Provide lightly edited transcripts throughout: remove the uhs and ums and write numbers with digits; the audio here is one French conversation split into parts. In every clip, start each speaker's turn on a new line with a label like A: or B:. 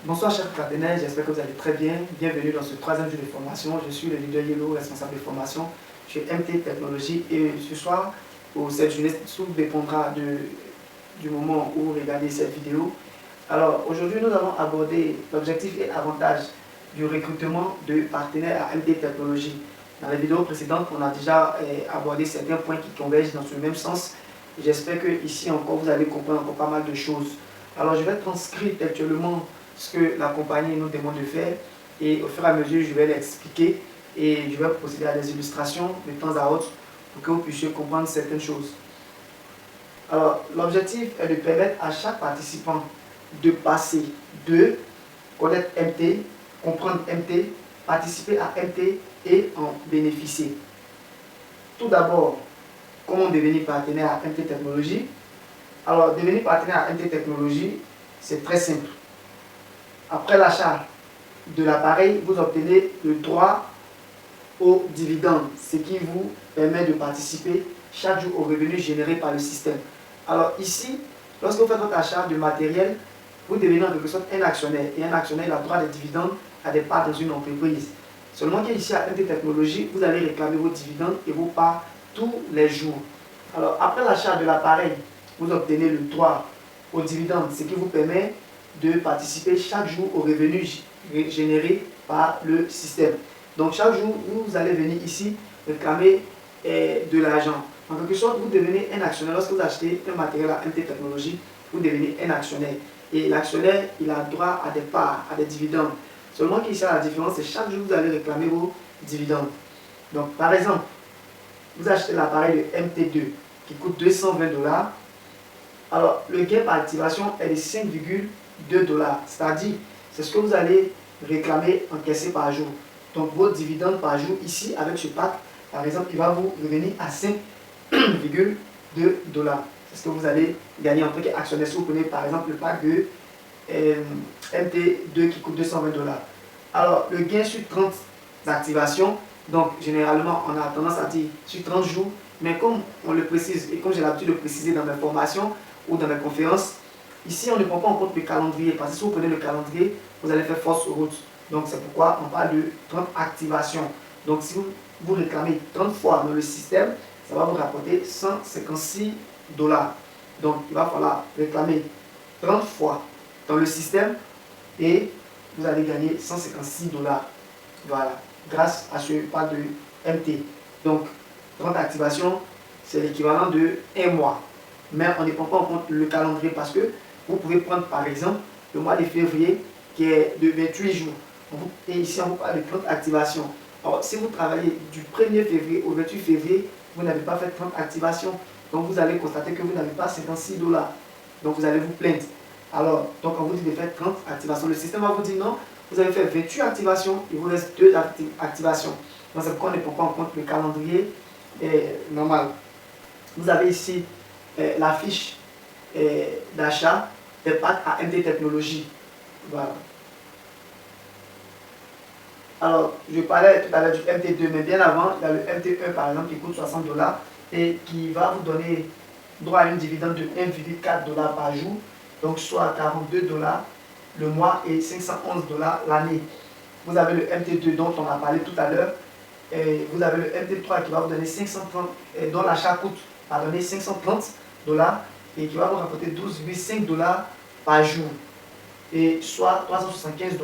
A: Bonsoir chers partenaires, j'espère que vous allez très bien. Bienvenue dans ce troisième jour de formation. Je suis le leader Yellow, responsable de formation chez MT Technologies. Et ce soir, cette journée dépendra du moment où vous regardez cette vidéo. Alors aujourd'hui, nous allons aborder l'objectif et avantage du recrutement de partenaires à MT Technologies. Dans les vidéos précédentes, on a déjà abordé certains points qui convergent dans ce même sens. J'espère que ici encore, vous allez comprendre encore pas mal de choses. Alors je vais transcrire textuellement ce que la compagnie nous demande de faire et au fur et à mesure je vais l'expliquer et je vais procéder à des illustrations de temps à autre pour que vous puissiez comprendre certaines choses. Alors l'objectif est de permettre à chaque participant de passer de connaître MT, comprendre MT, participer à MT et en bénéficier. Tout d'abord, comment devenir partenaire à MT Technologies? Alors devenir partenaire à MT Technologies, c'est très simple. Après l'achat de l'appareil, vous obtenez le droit aux dividendes, ce qui vous permet de participer chaque jour aux revenus générés par le système. Alors ici, lorsque vous faites votre achat de matériel, vous devenez en quelque sorte un actionnaire. Et un actionnaire, il a droit des dividendes à des parts dans une entreprise. Seulement qu'ici à MT Technologies, vous allez réclamer vos dividendes et vos parts tous les jours. Alors après l'achat de l'appareil, vous obtenez le droit aux dividendes, ce qui vous permet de participer chaque jour aux revenus générés par le système. Donc chaque jour, vous allez venir ici réclamer de l'argent. En quelque sorte, vous devenez un actionnaire. Lorsque vous achetez un matériel à MT Technologies, vous devenez un actionnaire. Et l'actionnaire, il a droit à des parts, à des dividendes. Seulement qu'ici, la différence, c'est chaque jour, vous allez réclamer vos dividendes. Donc par exemple, vous achetez l'appareil de MT2 qui coûte 220 $. Alors le gain par activation est de 5,2 $. C'est-à-dire, c'est ce que vous allez réclamer encaisser par jour. Donc vos dividendes par jour, ici, avec ce pack, par exemple, il va vous revenir à 5,2 $. C'est ce que vous allez gagner en tant qu'actionnaire. Si vous prenez par exemple le pack de MT2 qui coûte 220 $. Alors le gain sur 30 activations, donc généralement on a tendance à dire sur 30 jours, mais comme on le précise et comme j'ai l'habitude de préciser dans mes formations ou dans mes conférences, ici on ne prend pas en compte le calendrier, parce que si vous prenez le calendrier, vous allez faire fausse route. Donc c'est pourquoi on parle de 30 activations. Donc si vous réclamez 30 fois dans le système, ça va vous rapporter 156 $. Donc il va falloir réclamer 30 fois dans le système et vous allez gagner 156 $. Voilà, grâce à ce pack de MT. Donc 30 activations, c'est l'équivalent de 1 mois. Mais on ne prend pas en compte le calendrier parce que vous pouvez prendre par exemple le mois de février qui est de 28 jours. Et ici on vous parle de 30 activations. Alors si vous travaillez du 1er février au 28 février, vous n'avez pas fait 30 activations. Donc vous allez constater que vous n'avez pas 56 $. Donc vous allez vous plaindre. Alors, donc on vous dit de faire 30 activations. Le système va vous dire non, vous avez fait 28 activations, il vous reste 2 activations. Donc c'est pourquoi on ne prend pas en compte le calendrier normal. Vous avez ici la fiche d'achat des packs à MT Technologies. Voilà. Alors, je parlais tout à l'heure du MT2, mais bien avant, il y a le MT1 par exemple qui coûte 60 $ et qui va vous donner droit à une dividende de 1,4 $ par jour, donc soit 42 $ le mois et 511 $ l'année. Vous avez le MT2 dont on a parlé tout à l'heure, et vous avez le MT3 qui va vous donner 530, dont l'achat coûte va donner 530 $ et qui va vous rapporter 12,5 $ par jour, et soit 375 $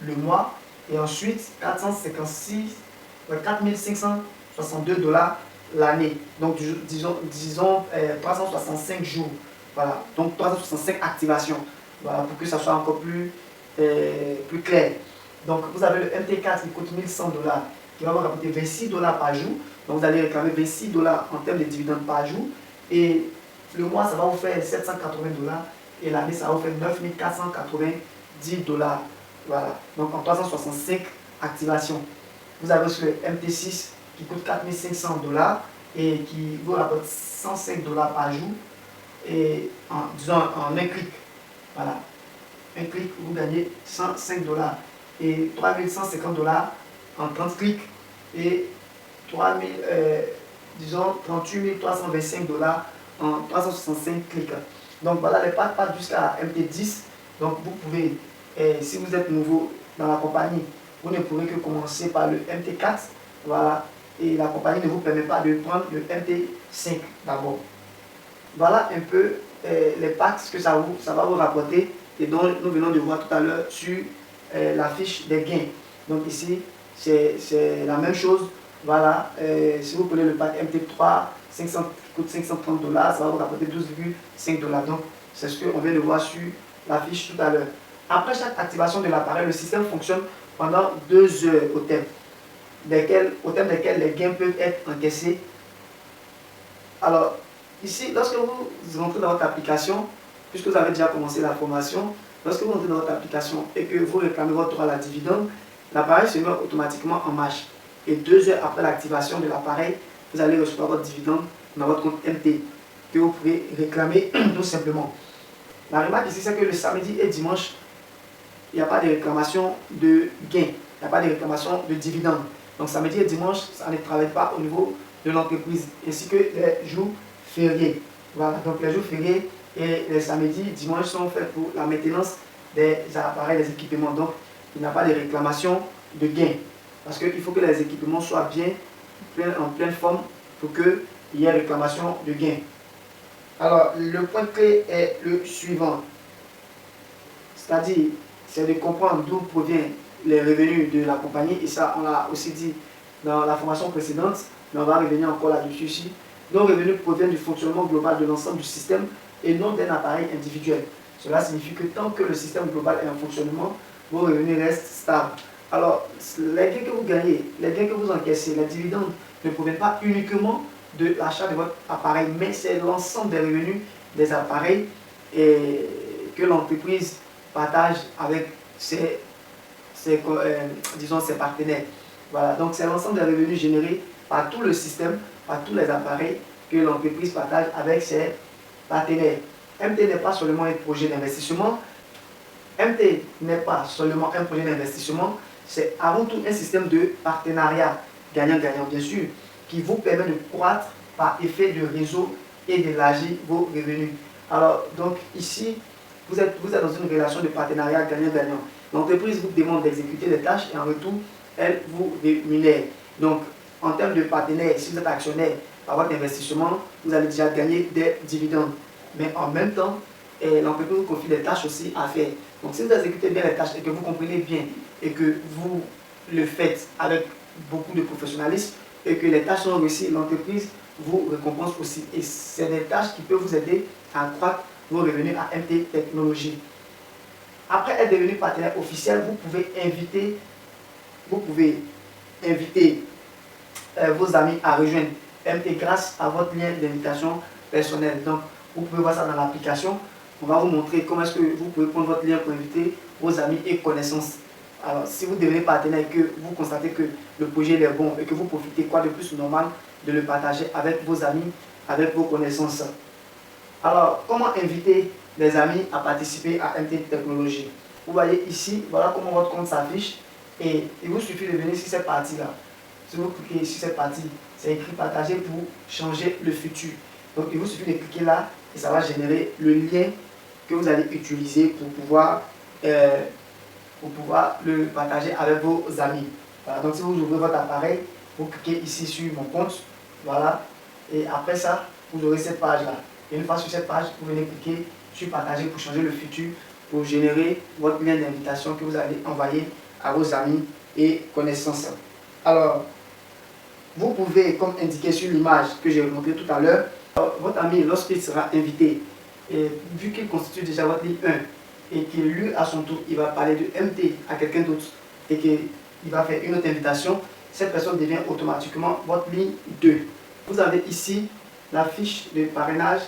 A: le mois. Et ensuite 4562 $ l'année. Donc disons 365 jours. Voilà. Donc 365 activations. Voilà, pour que ça soit encore plus clair. Donc vous avez le MT4 qui coûte 1100 $, qui va vous rapporter 26 $ par jour. Donc vous allez réclamer 26 $ en termes de dividendes par jour. Et le mois, ça va vous faire 780 $ et l'année, ça va vous faire 9490 $. Voilà, donc en 365 activations. Vous avez aussi le MT6 qui coûte 4500 $ et qui vous rapporte 105 $ par jour. Et disons en un clic. Voilà, un clic, vous gagnez 105 $ et 3150 $ en 30 clics et 38 325 $ en 365 clics. Donc voilà les packs jusqu'à MT10. Donc vous pouvez Et si vous êtes nouveau dans la compagnie, vous ne pourrez que commencer par le MT4. Voilà. Et la compagnie ne vous permet pas de prendre le MT5 d'abord. Voilà un peu les packs que ça va vous rapporter et dont nous venons de voir tout à l'heure sur la fiche des gains. Donc ici, c'est la même chose. Voilà, si vous prenez le pack MT3, qui coûte 530 $, ça va vous rapporter 12,5 $. Donc, c'est ce qu'on vient de voir sur la fiche tout à l'heure. Après chaque activation de l'appareil, le système fonctionne pendant 2 heures au terme desquels les gains peuvent être encaissés. Alors, ici, lorsque vous rentrez dans votre application, puisque vous avez déjà commencé la formation, lorsque vous rentrez dans votre application et que vous réclamez votre droit à la dividende, l'appareil se met automatiquement en marche. Et 2 heures après l'activation de l'appareil, vous allez recevoir votre dividende dans votre compte MT que vous pouvez réclamer tout simplement. La remarque ici, c'est que le samedi et dimanche, il n'y a pas de réclamation de gain, il n'y a pas de réclamation de dividende. Donc samedi et dimanche, ça ne travaille pas au niveau de l'entreprise, ainsi que les jours fériés. Voilà, donc les jours fériés et les samedis, dimanches sont faits pour la maintenance des appareils, des équipements. Donc il n'y a pas de réclamation de gain. Parce qu'il faut que les équipements soient bien en pleine forme pour qu'il y ait réclamation de gain. Alors, le point clé est le suivant. C'est-à-dire, c'est de comprendre d'où proviennent les revenus de la compagnie. Et ça, on l'a aussi dit dans la formation précédente, mais on va revenir encore là-dessus ici. Nos revenus proviennent du fonctionnement global de l'ensemble du système et non d'un appareil individuel. Cela signifie que tant que le système global est en fonctionnement, vos revenus restent stables. Alors, les gains que vous gagnez, les gains que vous encaissez, les dividendes ne proviennent pas uniquement de l'achat de votre appareil, mais c'est l'ensemble des revenus des appareils que l'entreprise partage avec ses partenaires. Voilà, donc c'est l'ensemble des revenus générés par tout le système, par tous les appareils que l'entreprise partage avec ses partenaires. MT n'est pas seulement un projet d'investissement, MT n'est pas seulement un projet d'investissement, c'est avant tout un système de partenariat gagnant-gagnant, bien sûr, qui vous permet de croître par effet de réseau et d'élargir vos revenus. Alors, donc ici, vous êtes dans une relation de partenariat gagnant-gagnant. L'entreprise vous demande d'exécuter des tâches et en retour, elle vous rémunère. Donc, en termes de partenaire, si vous êtes actionnaire par votre investissement, vous allez déjà gagner des dividendes. Mais en même temps, l'entreprise vous confie des tâches aussi à faire. Donc, si vous exécutez bien les tâches et que vous comprenez bien et que vous le faites avec beaucoup de professionnalisme et que les tâches sont réussies, l'entreprise vous récompense aussi. Et c'est des tâches qui peuvent vous aider à accroître vos revenus à MT Technologies. Après être devenu partenaire officiel, vous pouvez inviter vos amis à rejoindre MT grâce à votre lien d'invitation personnel. Donc, vous pouvez voir ça dans l'application. On va vous montrer comment est-ce que vous pouvez prendre votre lien pour inviter vos amis et connaissances. Alors, si vous devenez partenaire et que vous constatez que le projet est bon et que vous profitez, quoi de plus normal de le partager avec vos amis, avec vos connaissances. Alors, comment inviter les amis à participer à MT Technologies? Vous voyez ici, voilà comment votre compte s'affiche et il vous suffit de venir sur cette partie-là. Si vous cliquez sur cette partie, c'est écrit partager pour changer le futur. Donc, il vous suffit de cliquer là et ça va générer le lien que vous allez utiliser pour pouvoir le partager avec vos amis. Voilà, donc si vous ouvrez votre appareil, vous cliquez ici sur mon compte, voilà, et après ça, vous aurez cette page-là. Et une fois sur cette page, vous venez cliquer sur partager pour changer le futur, pour générer votre lien d'invitation que vous allez envoyer à vos amis et connaissances. Alors, vous pouvez, comme indiqué sur l'image que j'ai montré tout à l'heure, votre ami, lorsqu'il sera invité, et vu qu'il constitue déjà votre ligne 1, et qu'il lui, à son tour, il va parler de MT à quelqu'un d'autre, et qu'il va faire une autre invitation, cette personne devient automatiquement votre ligne 2. Vous avez ici la fiche de parrainage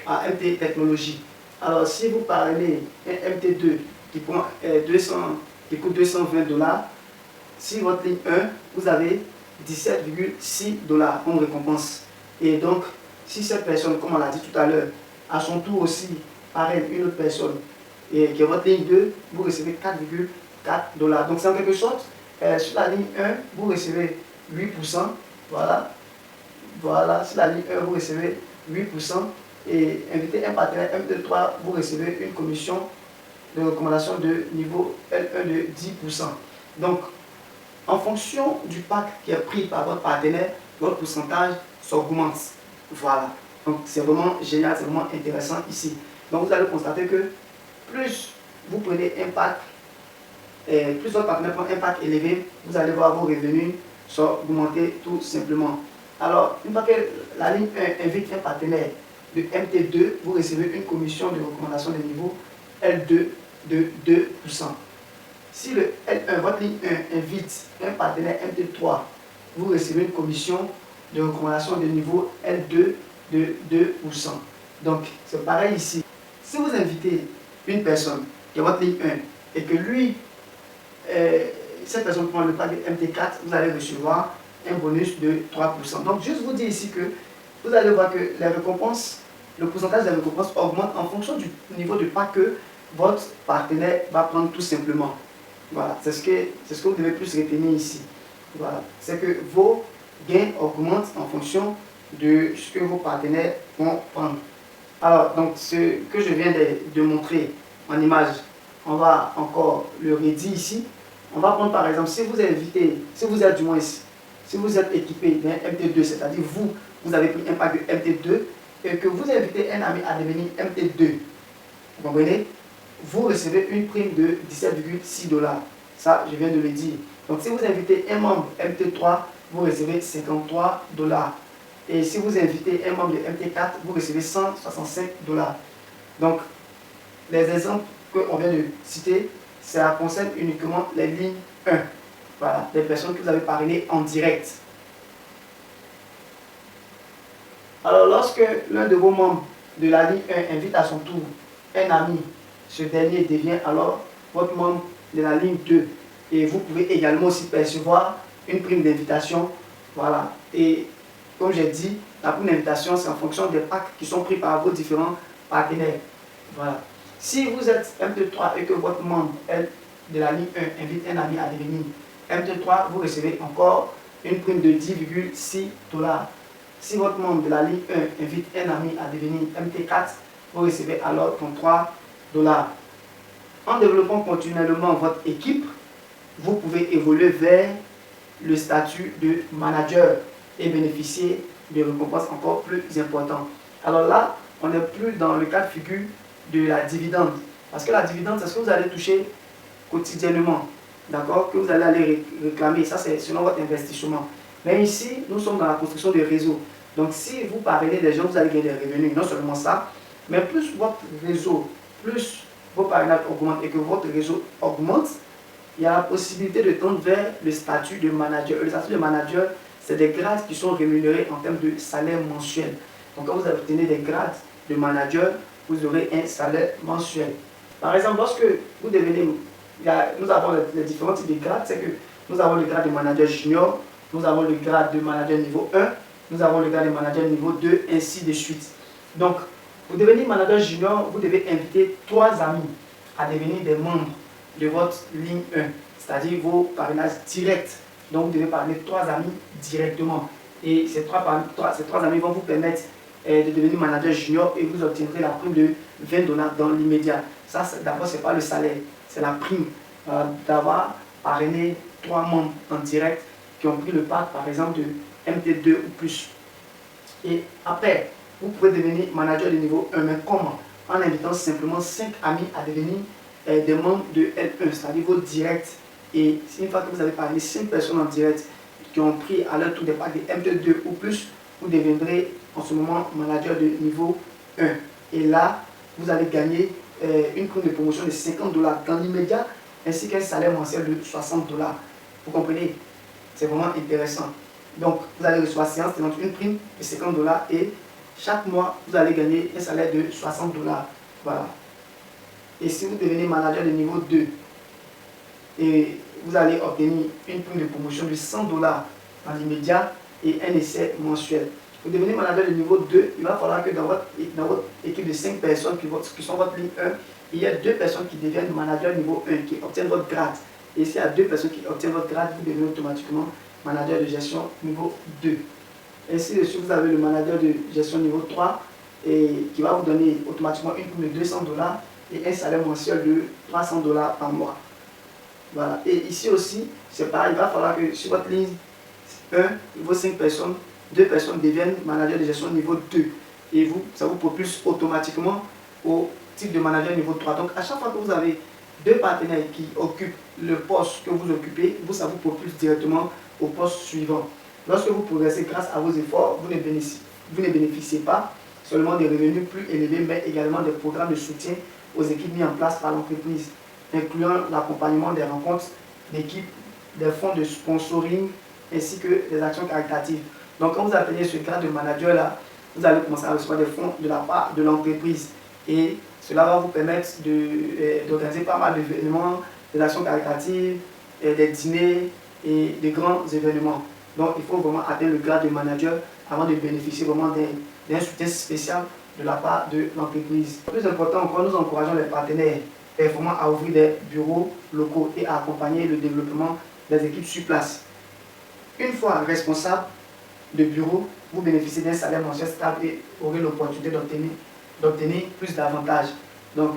A: à MT Technologies. Alors, si vous parlez un MT2 qui coûte 220 $, si votre ligne 1, vous avez 17,6 $ en récompense. Et donc, si cette personne, comme on l'a dit tout à l'heure, à son tour aussi parraine une autre personne, et qui est votre ligne 2, vous recevez 4,4 $. Donc, c'est en quelque sorte, sur la ligne 1, vous recevez 8%. Voilà. Voilà, sur la ligne 1, vous recevez 8%. Et inviter un partenaire MT3, vous recevez une commission de recommandation de niveau L1 de 10%. Donc, en fonction du pack qui est pris par votre partenaire, votre pourcentage s'augmente. Voilà. Donc, c'est vraiment génial, c'est vraiment intéressant ici. Donc, vous allez constater que plus vous prenez un pack, plus votre partenaire prend un pack élevé, vous allez voir vos revenus s'augmenter tout simplement. Alors, une fois que la ligne 1 invite un partenaire de MT2, vous recevez une commission de recommandation de niveau L2 de 2%. Si le L1, votre ligne 1 invite un partenaire MT3, vous recevez une commission de recommandation de niveau L2 de 2%. Donc, c'est pareil ici. Si vous invitez une personne qui est votre ligne 1 et que lui, cette personne prend le pack de MT4, vous allez recevoir un bonus de 3%. Donc, juste vous dire ici que vous allez voir que les récompenses, le pourcentage des récompenses augmente en fonction du niveau de pack que votre partenaire va prendre tout simplement. Voilà, c'est ce que vous devez plus retenir ici. Voilà, c'est que vos gains augmentent en fonction de ce que vos partenaires vont prendre. Alors, donc, ce que je viens de montrer en image, on va encore le redire ici. On va prendre par exemple, si vous êtes équipé d'un MT2, c'est-à-dire vous avez pris un pack de MT2 et que vous invitez un ami à devenir MT2, vous comprenez? Vous recevez une prime de 17,6 $. Ça, je viens de le dire. Donc, si vous invitez un membre MT3, vous recevez 53 $. Et si vous invitez un membre de MT4, vous recevez 165 $. Donc, les exemples qu'on vient de citer, ça concerne uniquement les lignes 1. Voilà, les personnes que vous avez parrainées en direct. Alors, lorsque l'un de vos membres de la ligne 1 invite à son tour un ami, ce dernier devient alors votre membre de la ligne 2. Et vous pouvez également aussi percevoir une prime d'invitation. Voilà. Et comme j'ai dit, la prime d'invitation, c'est en fonction des packs qui sont pris par vos différents partenaires. Voilà. Si vous êtes MT3 et que votre membre de la ligne 1 invite un ami à devenir MT3, vous recevez encore une prime de 10,6 $. Si votre membre de la ligne 1 invite un ami à devenir MT4, vous recevez alors 33 $. En développant continuellement votre équipe, vous pouvez évoluer vers le statut de manager et bénéficier de récompenses encore plus importantes. Alors là, on n'est plus dans le cas de figure de la dividende. Parce que la dividende, c'est ce que vous allez toucher quotidiennement. D'accord? Que vous allez aller réclamer. Ça, c'est selon votre investissement. Mais ici, nous sommes dans la construction de réseau. Donc, si vous parrainez des gens, vous allez gagner des revenus. Non seulement ça, mais plus votre réseau, plus vos parrainages augmentent et que votre réseau augmente, il y a la possibilité de tendre vers le statut de manager. Le statut de manager, c'est des grades qui sont rémunérés en termes de salaire mensuel. Donc, quand vous obtenez des grades de manager, vous aurez un salaire mensuel. Par exemple, lorsque vous devenez, nous avons les différents types de grades, c'est que nous avons le grade de manager junior, nous avons le grade de manager niveau 1, nous avons le grade de manager niveau 2, ainsi de suite. Donc, pour devenir manager junior, vous devez inviter 3 amis à devenir des membres de votre ligne 1, c'est-à-dire vos parrainages directs. Donc, vous devez parrainer 3 amis directement. Et ces trois amis vont vous permettre de devenir manager junior et vous obtiendrez la prime de 20 $ dans l'immédiat. Ça, d'abord, ce n'est pas le salaire, c'est la prime d'avoir parrainé 3 membres en direct qui ont pris le pack, par exemple, de MT2 ou plus. Et après, vous pouvez devenir manager de niveau 1, mais comment? En invitant simplement 5 amis à devenir des membres de L1, c'est-à-dire vos directs. Et une fois que vous avez parrainé 5 personnes en direct qui ont pris à leur tour des packs de MT2 ou plus, vous deviendrez en ce moment manager de niveau 1. Et là, vous allez gagner une prime de promotion de 50 $ dans l'immédiat, ainsi qu'un salaire mensuel de 60 $. Vous comprenez? C'est vraiment intéressant. Donc, vous allez recevoir séance tenant une prime de 50 $ et chaque mois, vous allez gagner un salaire de 60 $. Voilà. Et si vous devenez manager de niveau 2, et vous allez obtenir une prime de promotion de 100 $ dans l'immédiat et un essai mensuel. Vous devenez manager de niveau 2, il va falloir que dans votre équipe de 5 personnes qui sont votre ligne 1, il y a 2 personnes qui deviennent manager niveau 1, qui obtiennent votre grade. Et s'il y a 2 personnes qui obtiennent votre grade, vous devenez automatiquement manager de gestion niveau 2. Ainsi de suite, vous avez le manager de gestion niveau 3 et qui va vous donner automatiquement une prime de 200 $. et un salaire mensuel de 300 $ par mois. Voilà. Et ici aussi, c'est pareil, il va falloir que sur votre ligne 1, vos 5 personnes, 2 personnes deviennent managers de gestion niveau 2. Et vous, ça vous propulse automatiquement au type de manager niveau 3. Donc, à chaque fois que vous avez 2 partenaires qui occupent le poste que vous occupez, vous, ça vous propulse directement au poste suivant. Lorsque vous progressez grâce à vos efforts, vous ne bénéficiez pas seulement des revenus plus élevés, mais également des programmes de soutien aux équipes mis en place par l'entreprise, incluant l'accompagnement des rencontres d'équipe, des fonds de sponsoring, ainsi que des actions caritatives. Donc, quand vous atteignez ce grade de manager-là, vous allez commencer à recevoir des fonds de la part de l'entreprise. Et cela va vous permettre d'organiser pas mal d'événements, des actions caritatives, des dîners et des grands événements. Donc, il faut vraiment atteindre le grade de manager avant de bénéficier vraiment d'un soutien spécial de la part de l'entreprise. Plus important encore, nous encourageons les partenaires performants à ouvrir des bureaux locaux et à accompagner le développement des équipes sur place. Une fois responsable de bureau, vous bénéficiez d'un salaire mensuel stable et aurez l'opportunité d'obtenir plus d'avantages. Donc,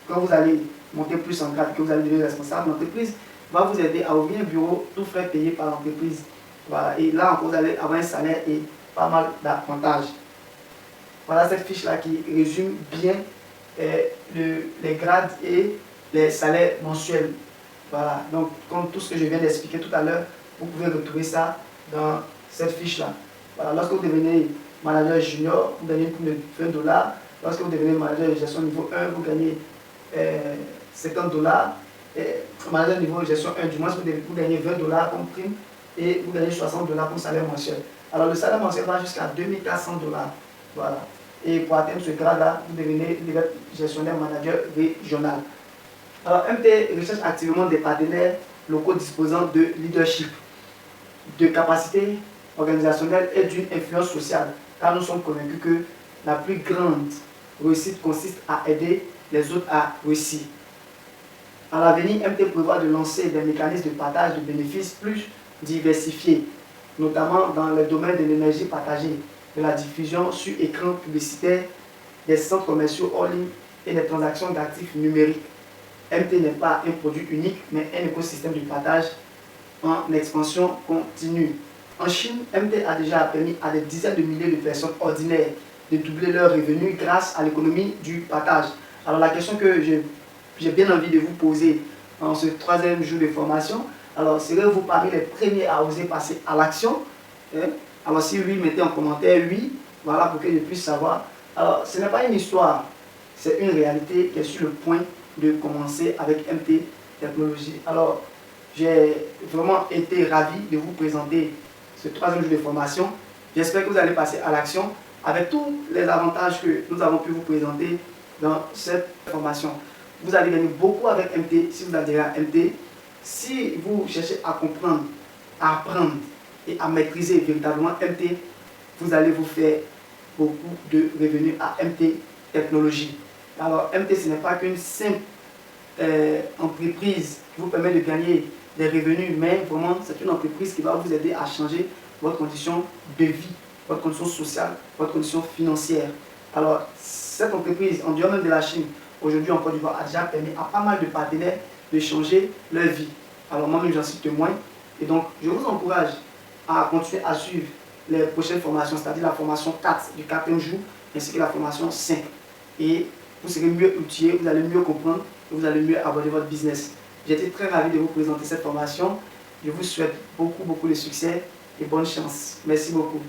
A: quand vous allez monter plus en grade, que vous allez devenir responsable, l'entreprise va vous aider à ouvrir un bureau, tout frais payé par l'entreprise. Voilà. Et là encore, vous allez avoir un salaire et pas mal d'avantages. Voilà cette fiche-là qui résume bien les grades et les salaires mensuels. Voilà. Donc, comme tout ce que je viens d'expliquer tout à l'heure, vous pouvez retrouver ça dans cette fiche-là. Voilà. Lorsque vous devenez manager junior, vous gagnez plus de 20 $. Lorsque vous devenez manager de gestion niveau 1, vous gagnez 50 $. Manager niveau gestion 1, du moins, vous gagnez 20 $ comme prime et vous gagnez 60 $ comme salaire mensuel. Alors, le salaire mensuel va jusqu'à 2400 $. Voilà. Et pour atteindre ce grade-là, vous devenez gestionnaire manager régional. Alors, MT recherche activement des partenaires locaux disposant de leadership, de capacités organisationnelles et d'une influence sociale, car nous sommes convaincus que la plus grande réussite consiste à aider les autres à réussir. À l'avenir, MT prévoit de lancer des mécanismes de partage de bénéfices plus diversifiés, notamment dans le domaine de l'énergie partagée, de la diffusion sur écran publicitaire, des centres commerciaux hors ligne et des transactions d'actifs numériques. MT n'est pas un produit unique, mais un écosystème de partage en expansion continue. En Chine, MT a déjà permis à des dizaines de milliers de personnes ordinaires de doubler leurs revenus grâce à l'économie du partage. Alors la question que j'ai bien envie de vous poser en ce 3e jour de formation, alors serez-vous parmi les premiers à oser passer à l'action? Alors si oui, mettez en commentaire oui, voilà, pour que je puisse savoir. Alors ce n'est pas une histoire, c'est une réalité qui est sur le point de commencer avec MT Technologies. Alors j'ai vraiment été ravi de vous présenter ce 3e jour de formation. J'espère que vous allez passer à l'action avec tous les avantages que nous avons pu vous présenter dans cette formation. Vous allez gagner beaucoup avec MT si vous adhérez à MT. Si vous cherchez à comprendre, à apprendre et à maîtriser véritablement MT, vous allez vous faire beaucoup de revenus à MT Technologies. Alors MT, ce n'est pas qu'une simple entreprise qui vous permet de gagner des revenus, mais vraiment c'est une entreprise qui va vous aider à changer votre condition de vie, votre condition sociale, votre condition financière. Alors cette entreprise, en dehors même de la Chine, aujourd'hui en Côte d'Ivoire, a déjà permis à pas mal de partenaires de changer leur vie. Alors moi-même j'en suis témoin et donc je vous encourage à continuer à suivre les prochaines formations, c'est-à-dire la formation 4 du 4e jour ainsi que la formation 5. Et vous serez mieux outillé, vous allez mieux comprendre et vous allez mieux aborder votre business. J'ai été très ravi de vous présenter cette formation. Je vous souhaite beaucoup de succès et bonne chance. Merci beaucoup.